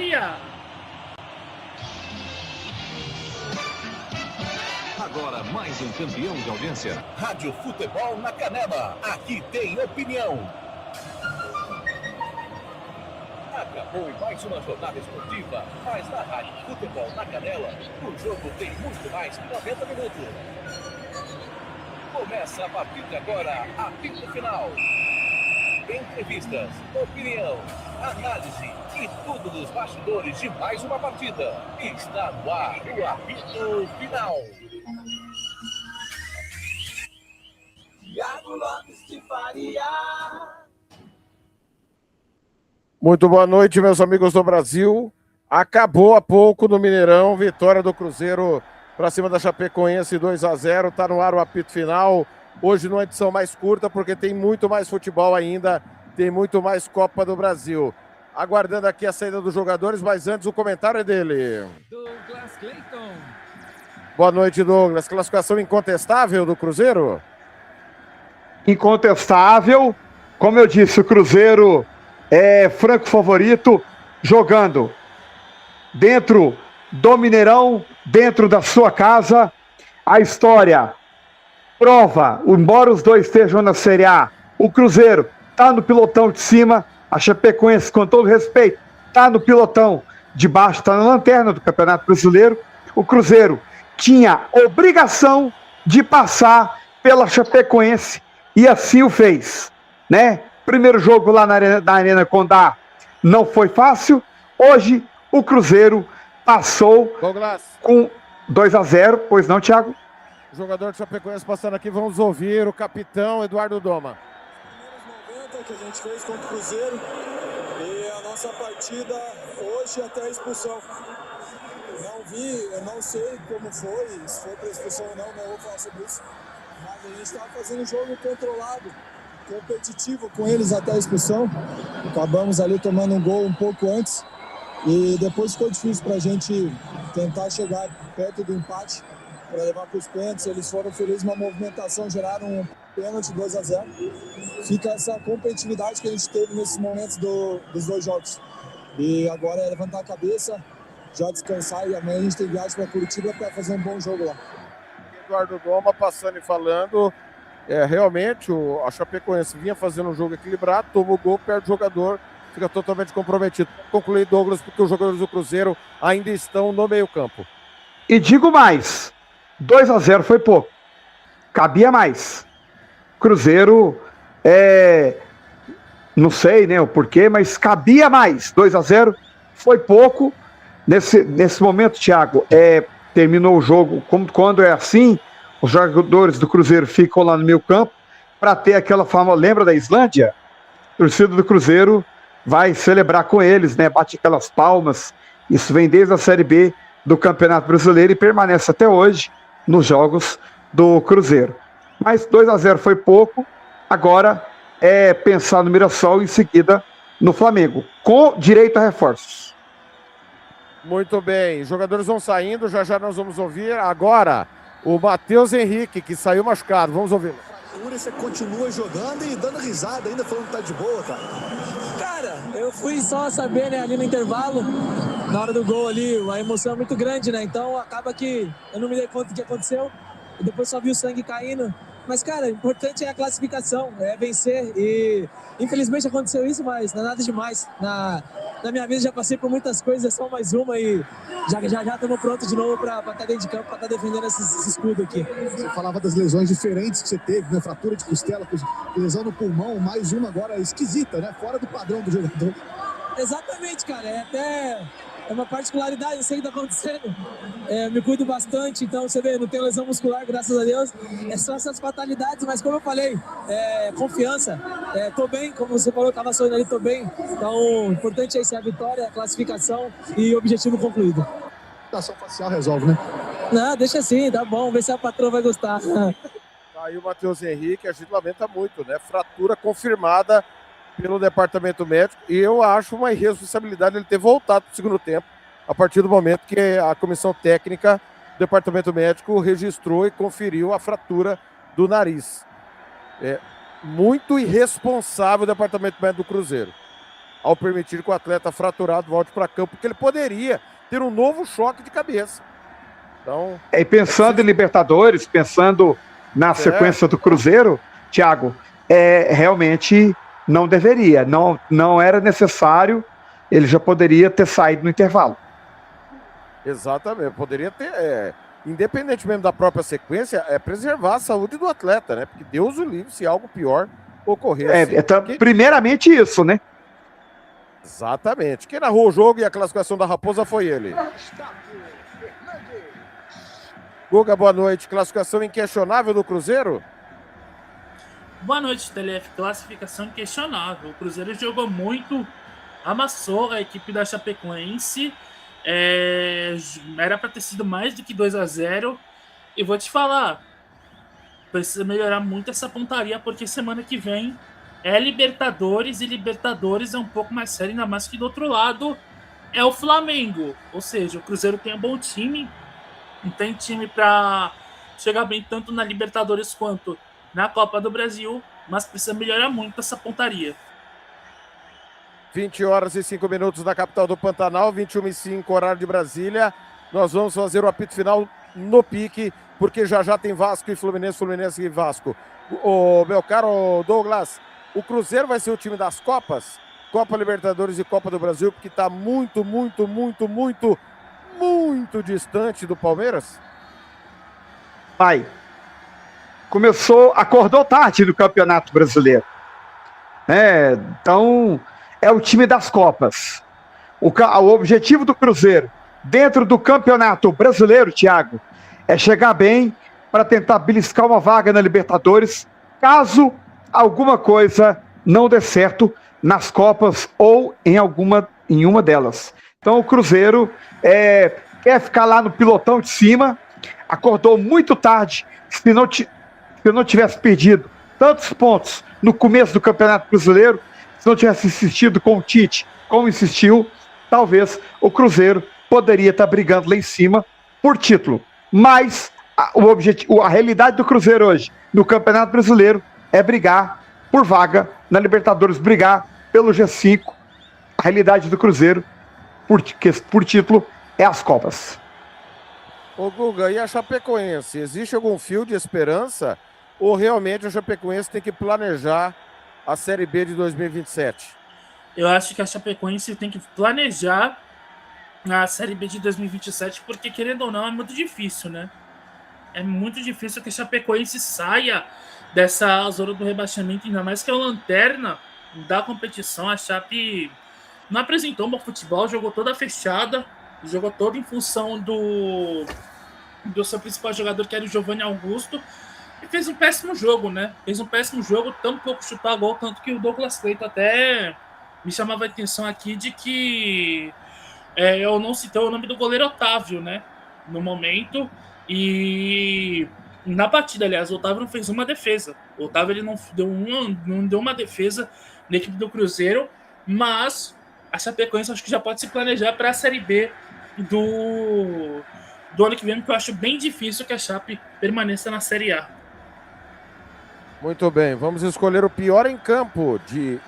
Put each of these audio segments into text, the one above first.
Faria. Agora mais um campeão de audiência. Rádio Futebol na Canela. Aqui tem opinião. Acabou mais uma jornada esportiva, mas na Rádio Futebol na Canela, o jogo tem muito mais que 90 minutos. Começa a partir de agora, apito final. Entrevistas, opinião, análise e tudo dos bastidores de mais uma partida. Está no ar o apito final. Thiago Lopes de Faria. Muito boa noite, meus amigos do Brasil. Acabou há pouco no Mineirão, vitória do Cruzeiro para cima da Chapecoense 2-0. Está no ar o apito final. Hoje numa edição mais curta, porque tem muito mais futebol ainda, tem muito mais Copa do Brasil. Aguardando aqui a saída dos jogadores, mas antes o comentário é dele. Douglas Clayton. Boa noite, Douglas. Classificação incontestável do Cruzeiro? Incontestável. Como eu disse, o Cruzeiro é franco favorito, jogando dentro do Mineirão, dentro da sua casa. A história prova, embora os dois estejam na Série A, o Cruzeiro está no pilotão de cima, a Chapecoense, com todo respeito, está no pilotão de baixo, está na lanterna do Campeonato Brasileiro. O Cruzeiro tinha obrigação de passar pela Chapecoense e assim o fez, né? Primeiro jogo lá na Arena Condá não foi fácil. Hoje o Cruzeiro passou Douglas, com 2-0, pois não, Thiago? o jogador de Chapecoense passando aqui, vamos ouvir o capitão Eduardo Doma. Primeiros 90 que a gente fez contra o Cruzeiro e a nossa partida hoje até a expulsão. Não vi, eu não sei como foi, se foi para expulsão ou não vou falar sobre isso. Mas a gente estava fazendo um jogo controlado, competitivo com eles até a expulsão. Acabamos ali tomando um gol um pouco antes e depois ficou difícil para a gente tentar chegar perto do empate para levar para os pênaltis. Eles foram felizes na movimentação, geraram um pênalti 2-0. Fica essa competitividade que a gente teve nesses momentos dos dois jogos. E agora é levantar a cabeça, já descansar, e amanhã a gente tem viagem para Curitiba para fazer um bom jogo lá. Eduardo Doma passando e falando, realmente a Chapecoense vinha fazendo um jogo equilibrado, toma o gol, perde o jogador, fica totalmente comprometido. Concluir, Douglas, porque os jogadores do Cruzeiro ainda estão no meio campo. E digo mais, 2-0 foi pouco, cabia mais. Cruzeiro, não sei, né, o porquê, mas cabia mais. 2-0 foi pouco. Nesse momento, Thiago, terminou o jogo, quando é assim, os jogadores do Cruzeiro ficam lá no meio campo para ter aquela famosa, lembra da Islândia? A torcida do Cruzeiro vai celebrar com eles, né? Bate aquelas palmas. Isso vem desde a Série B do Campeonato Brasileiro e permanece até hoje nos jogos do Cruzeiro. Mas 2-0 foi pouco, agora é pensar no Mirassol e em seguida no Flamengo, com direito a reforços. Muito bem, os jogadores vão saindo, já nós vamos ouvir agora o Matheus Henrique, que saiu machucado, vamos ouvir. Você continua jogando e dando risada ainda, falando que tá de boa, cara. Cara, eu fui só saber, né, ali no intervalo, na hora do gol ali, a emoção é muito grande, né, então acaba que eu não me dei conta do que aconteceu, e depois só vi o sangue caindo. Mas, cara, o importante é a classificação, é vencer, e infelizmente aconteceu isso, mas não é nada demais. Na minha vida já passei por muitas coisas, é só mais uma e já estamos prontos de novo para estar dentro de campo, para estar defendendo esse escudo aqui. Você falava das lesões diferentes que você teve, né? Fratura de costela, lesão no pulmão, mais uma agora esquisita, né? Fora do padrão do jogador. Exatamente, cara, é uma particularidade, eu sei o que está acontecendo, me cuido bastante, então você vê, não tenho lesão muscular, graças a Deus, são essas fatalidades, mas como eu falei, confiança, tô bem, como você falou, estava sonhando ali, tô bem, então o importante é isso, é a vitória, a classificação e o objetivo concluído. A ação facial resolve, né? Não, deixa assim, tá bom, ver se a patroa vai gostar. Aí o Matheus Henrique, a gente lamenta muito, né, fratura confirmada pelo departamento médico, e eu acho uma irresponsabilidade ele ter voltado para o segundo tempo, a partir do momento que a comissão técnica do departamento médico registrou e conferiu a fratura do nariz. Muito irresponsável o departamento médico do Cruzeiro. ao permitir que o atleta fraturado volte para campo, porque ele poderia ter um novo choque de cabeça. Então, E pensando em Libertadores, pensando na sequência do Cruzeiro, Thiago, realmente não deveria, não era necessário, ele já poderia ter saído no intervalo. Exatamente, poderia ter, independente mesmo da própria sequência, preservar a saúde do atleta, né? Porque Deus o livre se algo pior ocorresse. Primeiramente isso, né? Exatamente. Quem narrou o jogo e a classificação da Raposa foi ele. Guga, boa noite. Classificação inquestionável do Cruzeiro? Boa noite, TLF. Classificação inquestionável. O Cruzeiro jogou muito, amassou a equipe da Chapecoense. Era para ter sido mais do que 2-0. E vou te falar, precisa melhorar muito essa pontaria, porque semana que vem é Libertadores, e Libertadores é um pouco mais sério, ainda mais que do outro lado é o Flamengo. Ou seja, o Cruzeiro tem um bom time, tem time para chegar bem tanto na Libertadores quanto na Copa do Brasil, mas precisa melhorar muito essa pontaria. 20h05 na capital do Pantanal, 21h05 horário de Brasília. Nós vamos fazer o apito final no pique, porque já tem Vasco e Fluminense, Fluminense e Vasco. Meu caro Douglas, o Cruzeiro vai ser o time das Copas? Copa Libertadores e Copa do Brasil, porque está muito distante do Palmeiras? Vai. Acordou tarde no Campeonato Brasileiro. Então, é o time das Copas. O objetivo do Cruzeiro, dentro do Campeonato Brasileiro, Thiago, é chegar bem para tentar beliscar uma vaga na Libertadores, caso alguma coisa não dê certo nas Copas ou em uma delas. Então o Cruzeiro quer ficar lá no pilotão de cima, acordou muito tarde. Se não tivesse perdido tantos pontos no começo do Campeonato Brasileiro, se não tivesse insistido com o Tite como insistiu, talvez o Cruzeiro poderia estar brigando lá em cima por título. Mas a realidade do Cruzeiro hoje no Campeonato Brasileiro é brigar por vaga na Libertadores, brigar pelo G5. A realidade do Cruzeiro por título é as Copas. Ô Guga, e a Chapecoense? Existe algum fio de esperança? Ou realmente a Chapecoense tem que planejar a Série B de 2027? Eu acho que a Chapecoense tem que planejar a Série B de 2027, porque, querendo ou não, é muito difícil, né? É muito difícil que a Chapecoense saia dessa zona do rebaixamento, ainda mais que é a lanterna da competição. A Chape não apresentou um bom futebol, jogou toda fechada, jogou toda em função do seu principal jogador, que era o Giovanni Augusto, e fez um péssimo jogo, né? Fez um péssimo jogo, tão pouco chutar gol, tanto que o Douglas Cleiton até me chamava a atenção aqui de que eu não citei o nome do goleiro Otávio, né? No momento. E na partida, aliás, o Otávio não fez uma defesa. O Otávio ele não deu uma defesa na equipe do Cruzeiro, mas a Chapecoense acho que já pode se planejar para a Série B do ano que vem, porque eu acho bem difícil que a Chape permaneça na Série A. Muito bem, vamos escolher o pior em campo. De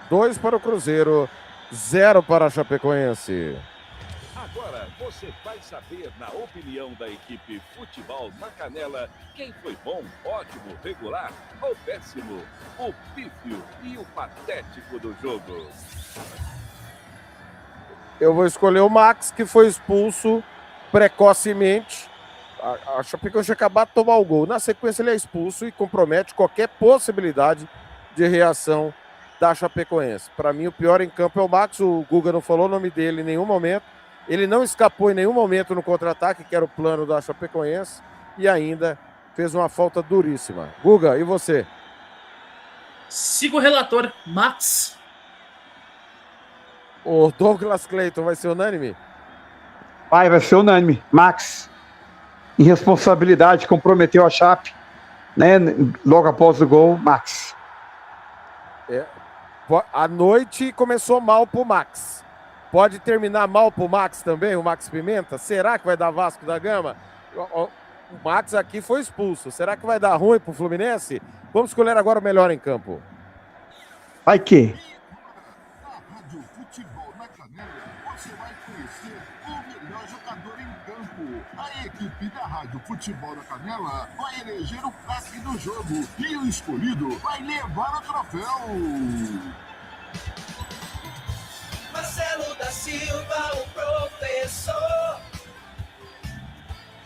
2 para o Cruzeiro, 0 para a Chapecoense. Agora você vai saber, na opinião da equipe Futebol na Canela, quem foi bom, ótimo, regular ou péssimo, o pífio e o patético do jogo. Eu vou escolher o Max, que foi expulso precocemente. A Chapecoense acabou de tomar o gol. Na sequência ele é expulso e compromete qualquer possibilidade de reação da Chapecoense. Para mim o pior em campo é o Max. O Guga não falou o nome dele em nenhum momento. Ele não escapou em nenhum momento no contra-ataque, que era o plano da Chapecoense, e ainda fez uma falta duríssima. Guga, e você? Siga o relator, Max. O Douglas Cleiton vai ser unânime? Vai ser unânime. Max, irresponsabilidade, comprometeu a Chape, né? Logo após o gol, Max. A noite começou mal pro Max. Pode terminar mal pro Max também, o Max Pimenta? Será que vai dar Vasco da Gama? O Max aqui foi expulso. Será que vai dar ruim pro Fluminense? Vamos escolher agora o melhor em campo. Vai que? o melhor jogador em campo. A equipe da Rádio Futebol da Canela vai eleger o craque do jogo e o escolhido vai levar o troféu. Marcelo da Silva, o professor.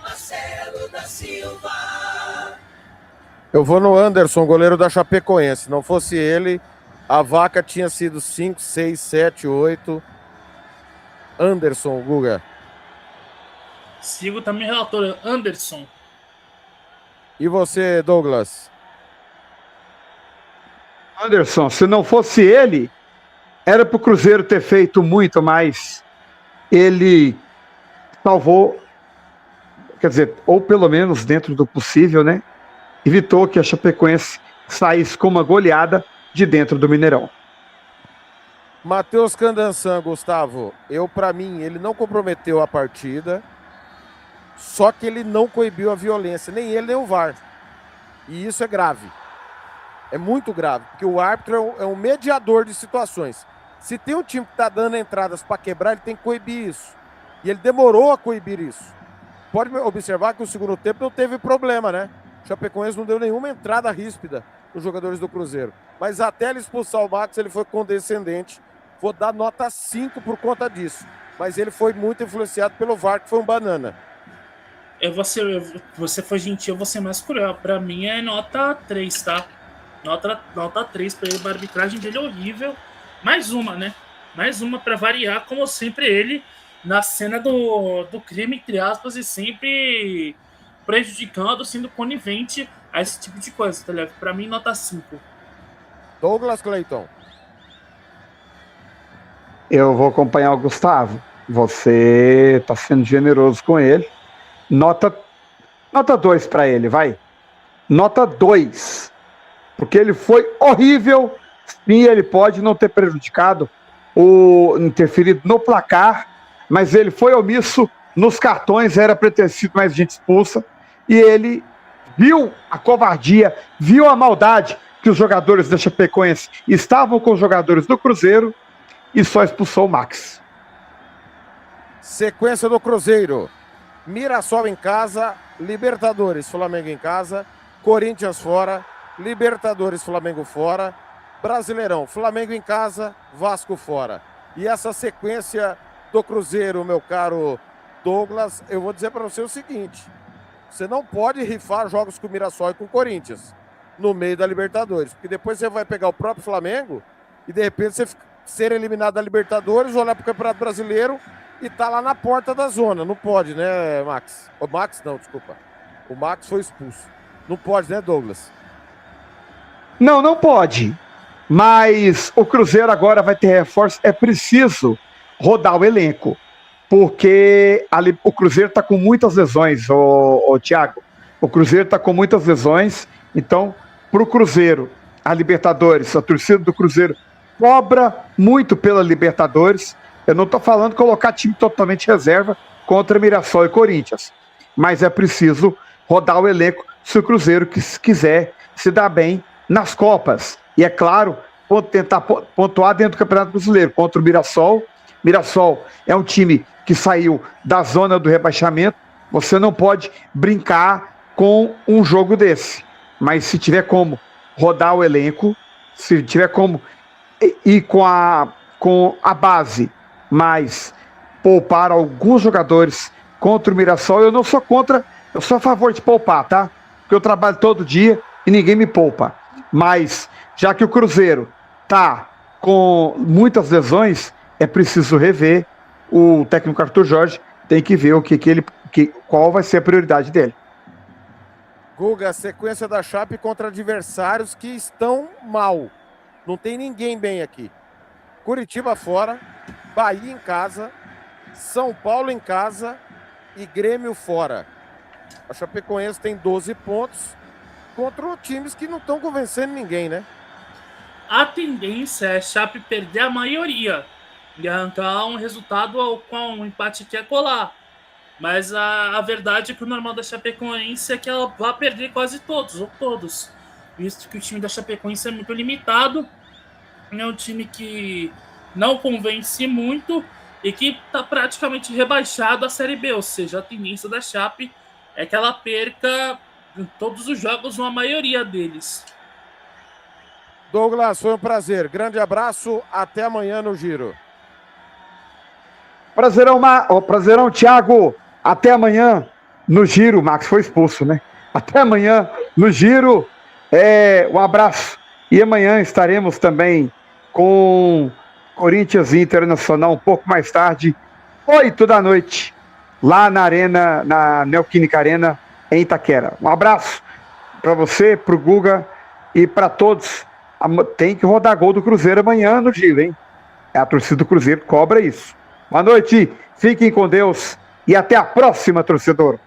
Marcelo da Silva. Eu vou no Anderson, goleiro da Chapecoense. Se não fosse ele, a vaca tinha sido 5, 6, 7, 8. Anderson, Guga. Sigo também relator Anderson. E você, Douglas? Anderson, se não fosse ele, era para o Cruzeiro ter feito muito mais. Ele salvou, quer dizer, ou pelo menos dentro do possível, né? Evitou que a Chapecoense saísse com uma goleada de dentro do Mineirão. Matheus Candansan, Gustavo. Para mim, ele não comprometeu a partida, só que ele não coibiu a violência, nem ele nem o VAR. E isso é grave. É muito grave, porque o árbitro é um mediador de situações. Se tem um time que está dando entradas para quebrar, ele tem que coibir isso. E ele demorou a coibir isso. Pode observar que o segundo tempo não teve problema, né? O Chapecoense não deu nenhuma entrada ríspida nos jogadores do Cruzeiro. Mas até ele expulsar o Max, ele foi condescendente. Vou dar nota 5 por conta disso. Mas ele foi muito influenciado pelo VAR, que foi um banana. Você foi gentil, você mais cruel. Pra mim é nota 3, tá? Nota 3 pra ele. A arbitragem dele é horrível. Mais uma, né? Mais uma pra variar, como sempre ele, na cena do crime, entre aspas, e sempre prejudicando, sendo conivente a esse tipo de coisa, tá ligado? Pra mim, nota 5. Douglas Clayton. Eu vou acompanhar o Gustavo. Você tá sendo generoso com ele. Nota 2 para ele, vai. Nota 2. Porque ele foi horrível. Sim, ele pode não ter prejudicado ou interferido no placar, mas ele foi omisso nos cartões, era para ter sido mais gente expulsa, e ele viu a covardia, viu a maldade que os jogadores da Chapecoense estavam com os jogadores do Cruzeiro e só expulsou o Max. Sequência do Cruzeiro. Mirassol em casa, Libertadores, Flamengo em casa, Corinthians fora, Libertadores, Flamengo fora, Brasileirão, Flamengo em casa, Vasco fora. E essa sequência do Cruzeiro, meu caro Douglas, eu vou dizer para você o seguinte: você não pode rifar jogos com o Mirassol e com o Corinthians no meio da Libertadores, porque depois você vai pegar o próprio Flamengo e de repente você ser eliminado da Libertadores, olhar para o Campeonato Brasileiro e tá lá na porta da zona. Não pode, né, Max? O Max não, desculpa. O Max foi expulso. Não pode, né, Douglas? Não pode. Mas o Cruzeiro agora vai ter reforço. É preciso rodar o elenco. Porque ali, o Cruzeiro está com muitas lesões, Thiago. O Cruzeiro está com muitas lesões. Então, para o Cruzeiro, a Libertadores, a torcida do Cruzeiro cobra muito pela Libertadores. Eu não estou falando colocar time totalmente reserva contra Mirassol e Corinthians. Mas é preciso rodar o elenco se o Cruzeiro quiser se dar bem nas Copas. E é claro, tentar pontuar dentro do Campeonato Brasileiro contra o Mirassol. Mirassol é um time que saiu da zona do rebaixamento. Você não pode brincar com um jogo desse. Mas se tiver como rodar o elenco, se tiver como ir com a base, mas poupar alguns jogadores contra o Mirassol, eu não sou contra, eu sou a favor de poupar, tá? Porque eu trabalho todo dia e ninguém me poupa. Mas, já que o Cruzeiro tá com muitas lesões, é preciso rever. O técnico Arthur Jorge tem que ver qual vai ser a prioridade dele. Guga, sequência da Chape contra adversários que estão mal. Não tem ninguém bem aqui. Curitiba fora, Bahia em casa, São Paulo em casa e Grêmio fora. A Chapecoense tem 12 pontos contra times que não estão convencendo ninguém, né? A tendência é a Chape perder a maioria e arrancar um resultado com um empate que é colar. Mas a verdade é que o normal da Chapecoense é que ela vai perder quase todos, ou todos. Visto que o time da Chapecoense é muito limitado, é um time que não convence muito e que está praticamente rebaixado à Série B, ou seja, a tendência da Chape é que ela perca em todos os jogos, ou a maioria deles. Douglas, foi um prazer. Grande abraço, até amanhã no Giro. Prazerão, Thiago. Até amanhã no Giro. O Max foi expulso, né? Até amanhã no Giro. Um abraço. E amanhã estaremos também com Corinthians Internacional um pouco mais tarde, 8 da noite, lá na Arena, na Neoquímica Arena, em Itaquera. Um abraço para você, para o Guga e para todos. Tem que rodar gol do Cruzeiro amanhã no Giro, hein? A torcida do Cruzeiro cobra isso. Boa noite, fiquem com Deus e até a próxima, torcedor.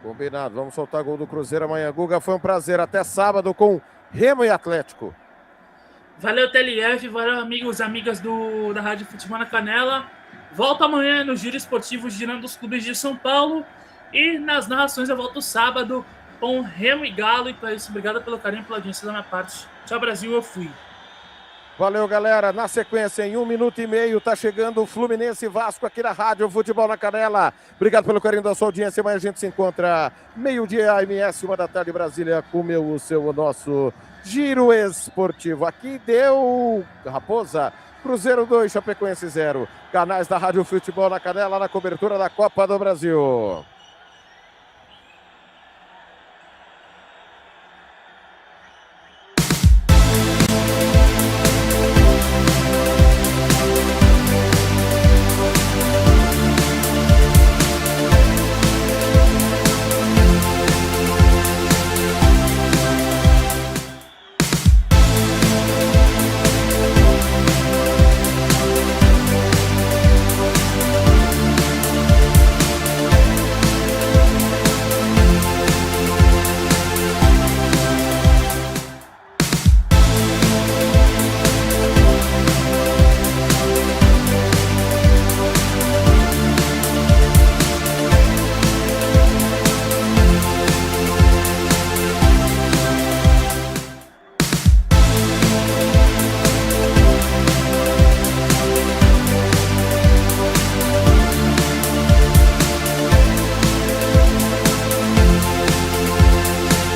Combinado, vamos soltar gol do Cruzeiro amanhã. Guga, foi um prazer. Até sábado com Remo e Atlético. Valeu, TLF, valeu, amigos e amigas da Rádio Futebol na Canela. Volto amanhã no Giro Esportivo, girando os clubes de São Paulo. E nas narrações eu volto sábado com Remo e Galo. E para isso, obrigado pelo carinho e pela audiência da minha parte. Tchau, Brasil, eu fui. Valeu, galera. Na sequência, em 1 minuto e meio, tá chegando o Fluminense e Vasco aqui na Rádio Futebol na Canela. Obrigado pelo carinho da sua audiência. Amanhã a gente se encontra meio-dia, AMS, 1 da tarde, Brasília, com o nosso Giro Esportivo. Aqui deu Raposa, Cruzeiro 2, Chapecoense 0. Canais da Rádio Futebol na Canela na cobertura da Copa do Brasil.